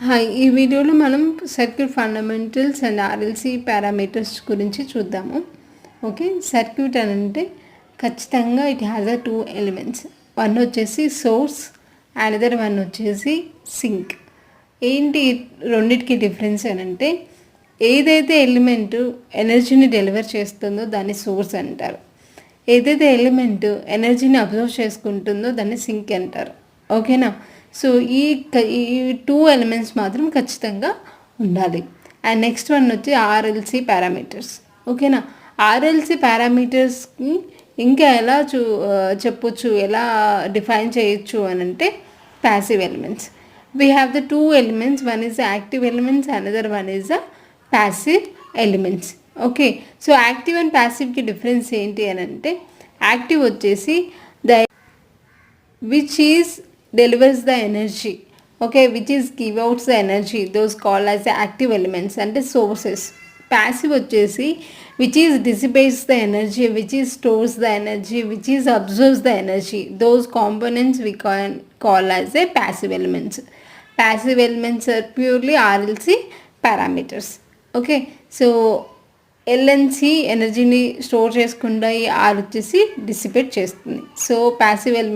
Hi, ఈ వీడియోలో మనం circuit fundamentals and RLC parameters గురించి చూద్దాము. ఓకే, సర్క్యూట్ అని అంటే ఖచ్చితంగా it has a 2 elements. One వచ్చేసి సోర్స్, అనదర్ వన్ వచ్చేసి సింక్. ఏంటి రెండిటికి డిఫరెన్స్ అని అంటే, ఏదైతే ఎలిమెంట్ ఎనర్జీని డెలివర్ చేస్తుందో దాన్ని సోర్స్ అంటారు, ఏదైతే ఎలిమెంట్ ఎనర్జీని అబ్జర్వ్ చేసుకుంటుందో దాన్ని సింక్ అంటారు. ఓకేనా? సో ఈ 2 ఎలిమెంట్స్ మాత్రం ఖచ్చితంగా ఉండాలి. అండ్ నెక్స్ట్ వన్ వచ్చి ఆర్ఎల్సి పారామీటర్స్. ఓకేనా? ఆర్ఎల్సి పారామీటర్స్కి ఇంకా ఎలా చెప్పొచ్చు, ఎలా డిఫైన్ చేయొచ్చు అని అంటే, passive elements. We have the 2 elements, one is the active elements, another one is the passive elements. Okay, so active and ప్యాసివ్కి డిఫరెన్స్ ఏంటి అని అంటే, యాక్టివ్ వచ్చేసి the which is delivers the energy, okay, which is give out the energy, those called as the active elements and the sources. Passive వచ్చేసి which is dissipates the energy, which is stores the energy, which is absorbs the energy, those components we can call as a passive elements. Passive elements are purely RLC parameters. Okay, so ఎల్ఎన్సి ఎనర్జీని store చేసుకుండా ఈ are వచ్చేసి dissipate చేస్తుంది. So passive elements